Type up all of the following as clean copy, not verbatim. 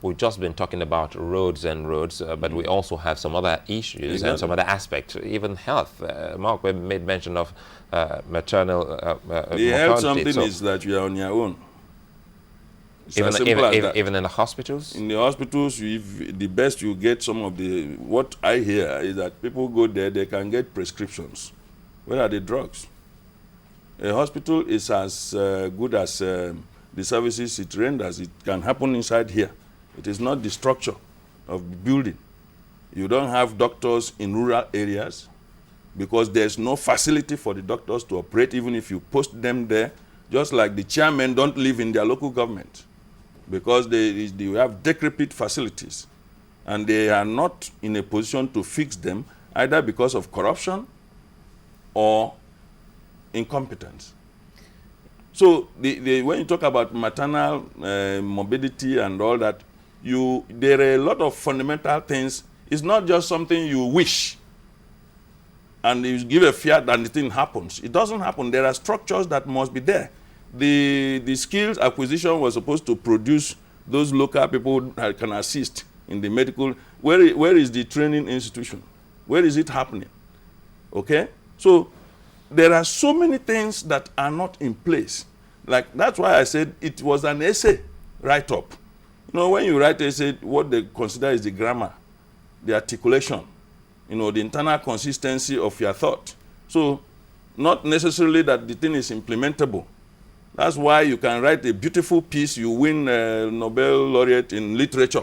we've just been talking about roads and roads, but we also have some other issues and some other aspects, even health. Mark made mention of maternal the health something is that you are on your own. Even in the hospitals? In the hospitals, the best you get some of the, what I hear is that people go there, they can get prescriptions. Where are the drugs? A hospital is as good as the services it renders. It can happen inside here. It is not the structure of the building. You don't have doctors in rural areas because there's no facility for the doctors to operate, even if you post them there, just like the chairmen don't live in their local government, because they have decrepit facilities and they are not in a position to fix them, either because of corruption or incompetence. So when you talk about maternal morbidity and all that, there are a lot of fundamental things. It's not just something you wish and you give a fiat and the thing happens. It doesn't happen. There are structures that must be there. The skills acquisition was supposed to produce those local people that can assist in the medical. Where is the training institution? Where is it happening? Okay? So there are so many things that are not in place. Like, that's why I said it was an essay write-up. You know, when you write essay, what they consider is the grammar, the articulation, you know, the internal consistency of your thought. So not necessarily that the thing is implementable. That's why you can write a beautiful piece, you win a Nobel laureate in literature,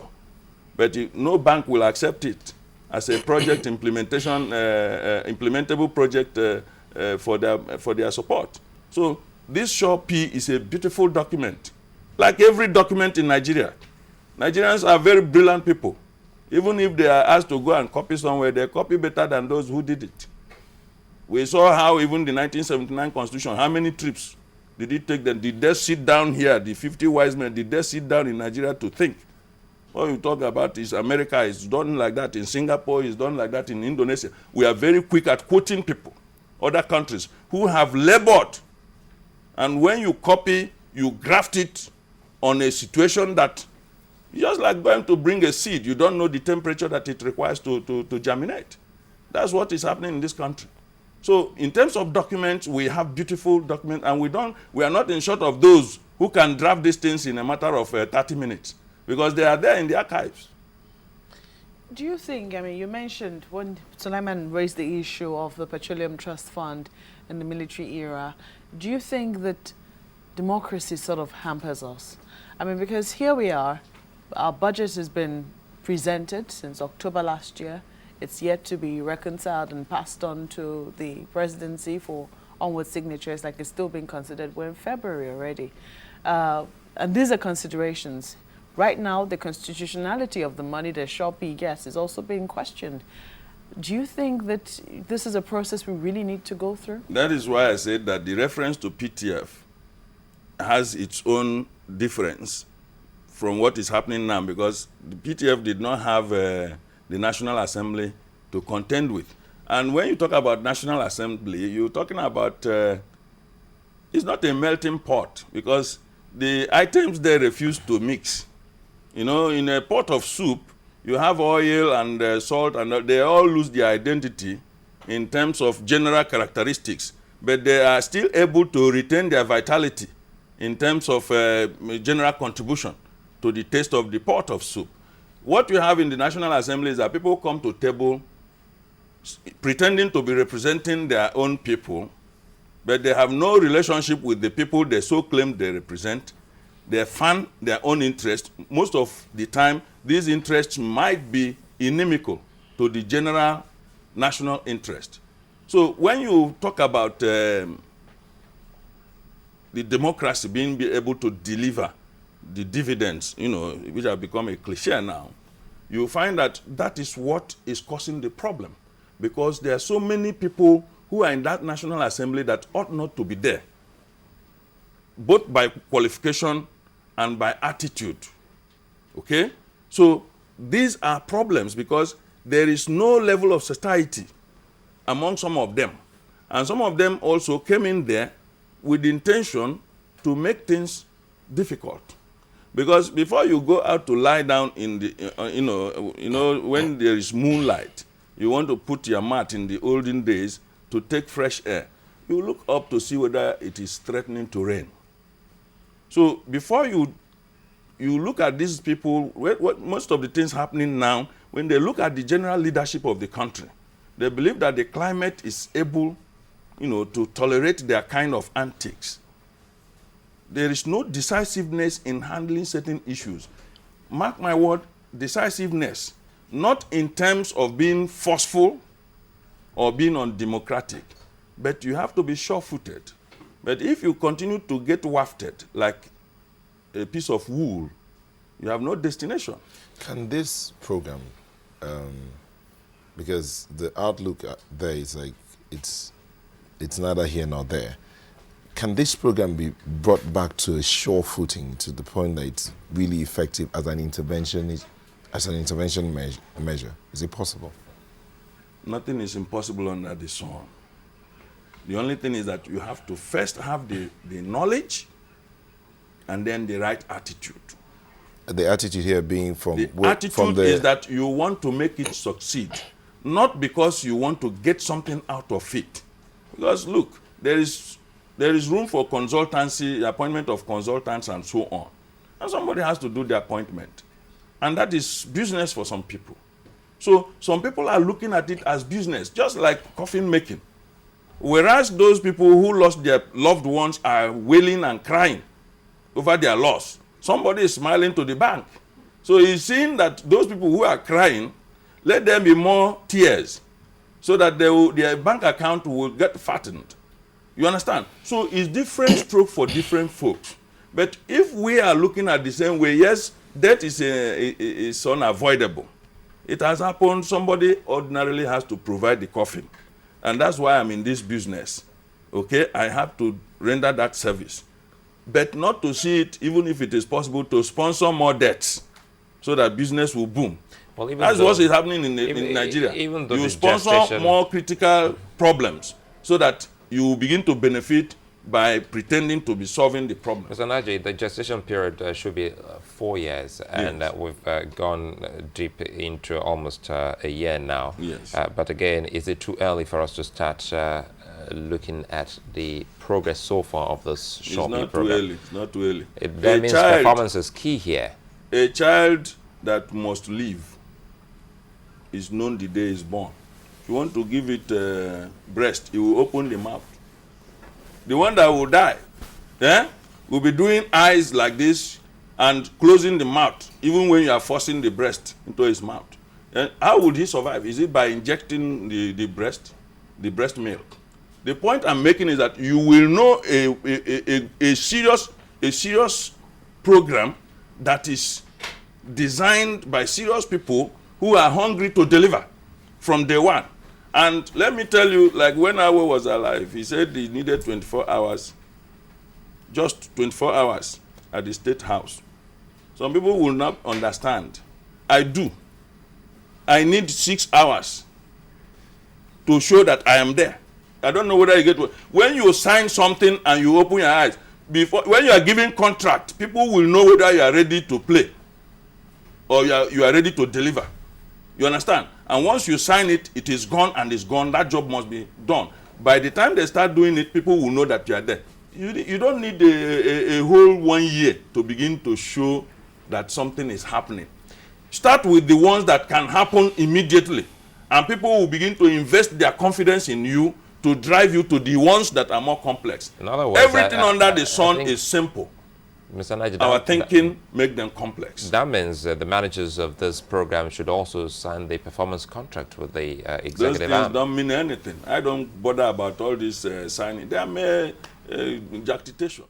but no bank will accept it as a project implementation, implementable project for their support. So this Shaw P is a beautiful document. Like every document in Nigeria. Nigerians are very brilliant people. Even if they are asked to go and copy somewhere, they copy better than those who did it. We saw how even the 1979 Constitution, how many trips did it take them? Did they sit down here, the 50 wise men, did they sit down in Nigeria to think? What you talk about is America is done like that, in Singapore is done like that, in Indonesia. We are very quick at quoting people, other countries, who have labored. And when you copy, you graft it on a situation that, just like going to bring a seed, you don't know the temperature that it requires to germinate. That's what is happening in this country. So in terms of documents, we have beautiful documents, and we are not in short of those who can draft these things in a matter of 30 minutes, because they are there in the archives. Do you think, I mean, you mentioned when Suleiman raised the issue of the Petroleum Trust Fund in the military era, do you think that democracy sort of hampers us? I mean, because here we are, our budget has been presented since October last year. It's yet to be reconciled and passed on to the presidency for onward signatures, like it's still being considered. We're in February already. And these are considerations. Right now, the constitutionality of the money that Shaw P gets is also being questioned. Do you think that this is a process we really need to go through? That is why I said that the reference to PTF has its own difference from what is happening now, because the PTF did not have the National Assembly to contend with. And when you talk about National Assembly, you're talking about, it's not a melting pot, because the items they refuse to mix. You know, in a pot of soup, you have oil and salt, and they all lose their identity in terms of general characteristics, but they are still able to retain their vitality in terms of general contribution to the taste of the pot of soup. What you have in the National Assembly is that people come to table pretending to be representing their own people, but they have no relationship with the people they so claim they represent. They fan their own interest. Most of the time, these interests might be inimical to the general national interest. So when you talk about the democracy being able to deliver the dividends, you know, which have become a cliche now, you find that that is what is causing the problem, because there are so many people who are in that National Assembly that ought not to be there, both by qualification and by attitude. Okay? So these are problems because there is no level of satiety among some of them. And some of them also came in there with the intention to make things difficult. Because before you go out to lie down in the, when there is moonlight, you want to put your mat in the olden days to take fresh air. You look up to see whether it is threatening to rain. So before you look at these people, what most of the things happening now, when they look at the general leadership of the country, they believe that the climate is able, to tolerate their kind of antics. There is no decisiveness in handling certain issues. Mark my word, decisiveness, not in terms of being forceful or being undemocratic, but you have to be sure-footed. But if you continue to get wafted like a piece of wool, you have no destination. Can this program, because the outlook there is like it's neither here nor there, can this program be brought back to a sure footing to the point that it's really effective as an intervention measure? Is it possible? Nothing is impossible under the sun. The only thing is that you have to first have the knowledge and then the right attitude. The attitude here being from the attitude is that you want to make it succeed, not because you want to get something out of it. Because look, there is room for consultancy, appointment of consultants and so on. And somebody has to do the appointment. And that is business for some people. So some people are looking at it as business, just like coffin making. Whereas those people who lost their loved ones are wailing and crying over their loss. Somebody is smiling to the bank. So he's seeing that those people who are crying, let there be more tears so that their bank account will get fattened. You understand? So it's different stroke for different folks. But if we are looking at the same way, yes, death is unavoidable. It has happened. Somebody ordinarily has to provide the coffin. And that's why I'm in this business. Okay? I have to render that service. But not to see it, even if it is possible, to sponsor more debts so that business will boom. Well, that's what is happening in Nigeria. Even though you sponsor more critical problems so that you will begin to benefit by pretending to be solving the problem. Mr. Nnaji, the gestation period should be 4 years, and yes. We've gone deep into almost a year now. Yes. But again, is it too early for us to start looking at the progress so far of this short program? It's not too early. That means performance is key here. A child that must live is known the day is born. If you want to give it breast, it will open the mouth. The one that will die, will be doing eyes like this and closing the mouth, even when you are forcing the breast into his mouth. And how would he survive? Is it by injecting the breast milk? The point I'm making is that you will know a serious program that is designed by serious people who are hungry to deliver from day one. And let me tell you, like when Awe was alive, he said he needed 24 hours, just 24 hours at the State House. Some people will not understand. I do. I need 6 hours to show that I am there. I don't know whether you get what. When you sign something and you open your eyes, when you are giving contract, people will know whether you are ready to play or you are ready to deliver. You understand? And once you sign it, it is gone and it's gone. That job must be done. By the time they start doing it, people will know that you are there. You don't need a whole 1 year to begin to show that something is happening. Start with the ones that can happen immediately. And people will begin to invest their confidence in you to drive you to the ones that are more complex. In other words, everything under the sun is simple. Mr. Nnaji, our thinking make them complex. That means the managers of this program should also sign the performance contract with the executive arm. Those things arm. Don't mean anything. I don't bother about all this signing. They are mere jactitation.